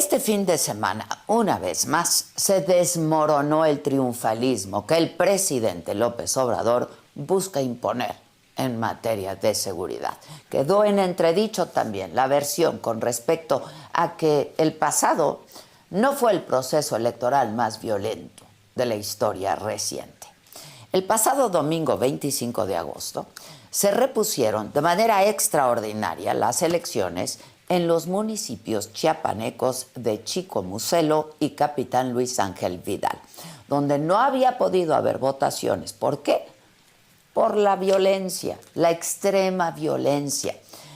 Este fin de semana, una vez más, se desmoronó el triunfalismo que el presidente López Obrador busca imponer en materia de seguridad. Quedó en entredicho también la versión con respecto a que el pasado no fue el proceso electoral más violento de la historia reciente. El pasado domingo 25 de agosto se repusieron de manera extraordinaria las elecciones en los municipios chiapanecos de Chicomucelo y Capitán Luis Ángel Vidal, donde no había podido haber votaciones. ¿Por qué? Por la violencia, la extrema violencia.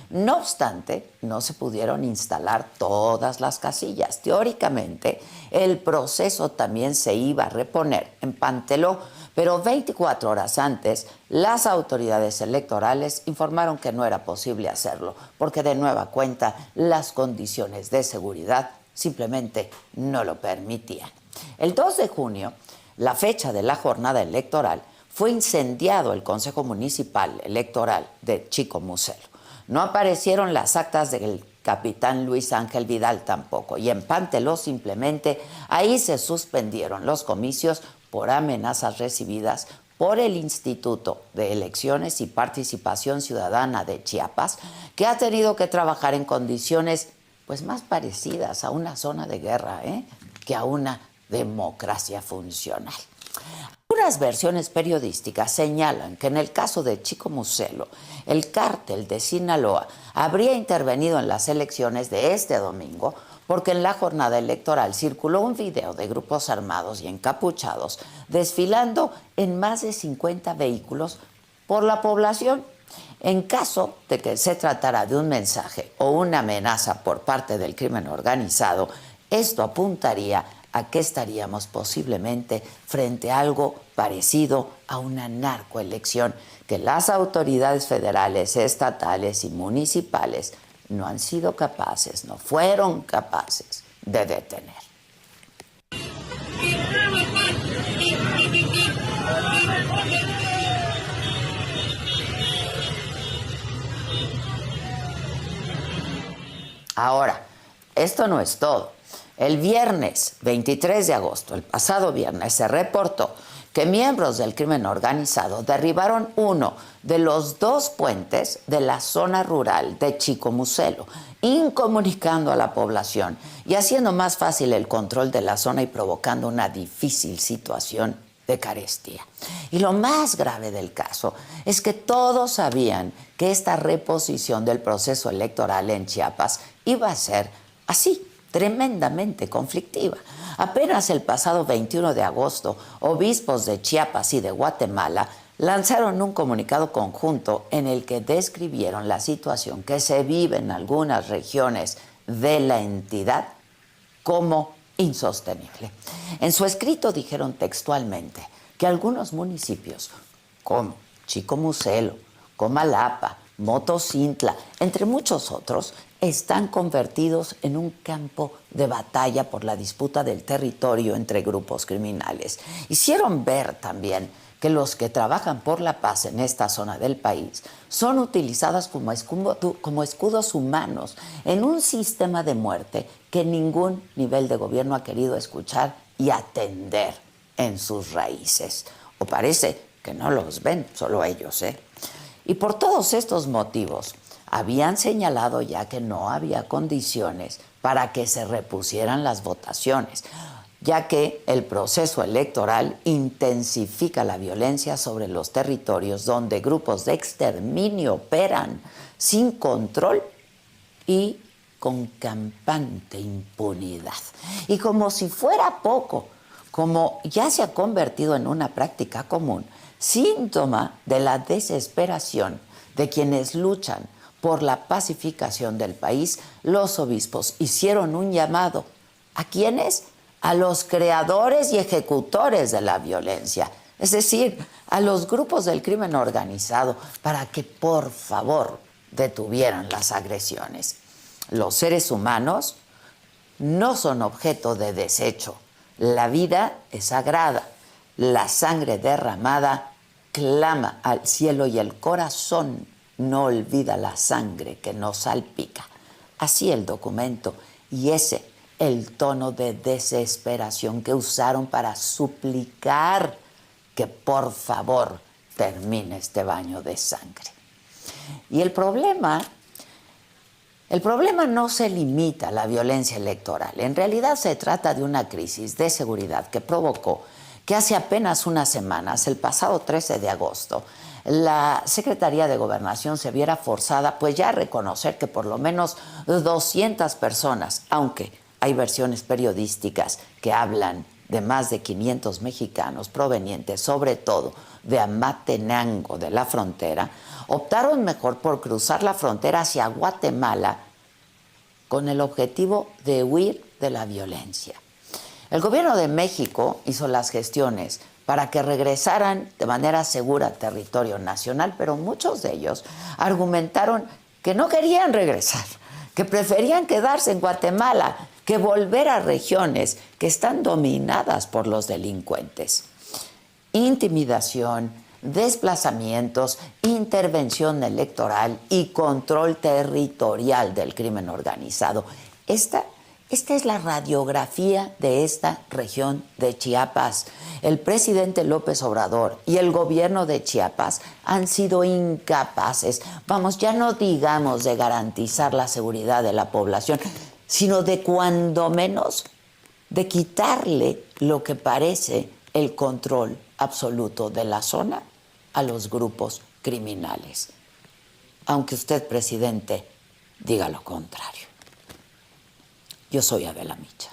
No obstante, no se pudieron instalar todas las casillas. Teóricamente, el proceso también se iba a reponer en Panteló, pero 24 horas antes, las autoridades electorales informaron que no era posible hacerlo, porque de nueva cuenta las condiciones de seguridad simplemente no lo permitían. El 2 de junio, la fecha de la jornada electoral, fue incendiado el Consejo Municipal Electoral de Chicomucelo. No aparecieron las actas del Capitán Luis Ángel Vidal tampoco, y en Panteló simplemente ahí se suspendieron los comicios por amenazas recibidas por el Instituto de Elecciones y Participación Ciudadana de Chiapas, que ha tenido que trabajar en condiciones pues más parecidas a una zona de guerra, que a una democracia funcional. Algunas versiones periodísticas señalan que en el caso de Chicomucelo, el cártel de Sinaloa habría intervenido en las elecciones de este domingo porque en la jornada electoral circuló un video de grupos armados y encapuchados desfilando en más de 50 vehículos por la población. En caso de que se tratara de un mensaje o una amenaza por parte del crimen organizado, esto apuntaría a que estaríamos posiblemente frente a algo parecido a una narcoelección que las autoridades federales, estatales y municipales no han sido capaces, no fueron capaces de detener. Ahora, esto no es todo. El viernes 23 de agosto, el pasado viernes, se reportó que miembros del crimen organizado derribaron uno de los dos puentes de la zona rural de Chicomucelo, incomunicando a la población y haciendo más fácil el control de la zona y provocando una difícil situación de carestía. Y lo más grave del caso es que todos sabían que esta reposición del proceso electoral en Chiapas iba a ser así, tremendamente conflictiva. Apenas el pasado 21 de agosto, obispos de Chiapas y de Guatemala lanzaron un comunicado conjunto en el que describieron la situación que se vive en algunas regiones de la entidad como insostenible. En su escrito dijeron textualmente que algunos municipios como Chicomucelo, Comalapa, Motocintla, entre muchos otros, están convertidos en un campo de batalla por la disputa del territorio entre grupos criminales. Hicieron ver también que los que trabajan por la paz en esta zona del país son utilizadas como escudos humanos en un sistema de muerte que ningún nivel de gobierno ha querido escuchar y atender en sus raíces. O parece que no los ven, solo ellos, Y por todos estos motivos, habían señalado ya que no había condiciones para que se repusieran las votaciones, ya que el proceso electoral intensifica la violencia sobre los territorios donde grupos de exterminio operan sin control y con campante impunidad. Y como si fuera poco, como ya se ha convertido en una práctica común, síntoma de la desesperación de quienes luchan por la pacificación del país, los obispos hicieron un llamado. ¿A quiénes? A los creadores y ejecutores de la violencia, es decir, a los grupos del crimen organizado, para que por favor detuvieran las agresiones. Los seres humanos no son objeto de desecho. La vida es sagrada. La sangre derramada clama al cielo y el corazón no olvida la sangre que nos salpica. Así el documento, y ese el tono de desesperación que usaron para suplicar que por favor termine este baño de sangre. Y el problema no se limita a la violencia electoral. En realidad se trata de una crisis de seguridad que provocó que hace apenas unas semanas, el pasado 13 de agosto, la Secretaría de Gobernación se viera forzada pues ya a reconocer que por lo menos 200 personas, aunque hay versiones periodísticas que hablan de más de 500 mexicanos provenientes sobre todo de Amatenango, de la frontera, optaron mejor por cruzar la frontera hacia Guatemala con el objetivo de huir de la violencia. El gobierno de México hizo las gestiones para que regresaran de manera segura a territorio nacional, pero muchos de ellos argumentaron que no querían regresar, que preferían quedarse en Guatemala que volver a regiones que están dominadas por los delincuentes. Intimidación, desplazamientos, intervención electoral y control territorial del crimen organizado. Esta es la radiografía de esta región de Chiapas. El presidente López Obrador y el gobierno de Chiapas han sido incapaces, ya no digamos de garantizar la seguridad de la población, sino de cuando menos de quitarle lo que parece el control absoluto de la zona a los grupos criminales. Aunque usted, presidente, diga lo contrario. Yo soy Adela Micha.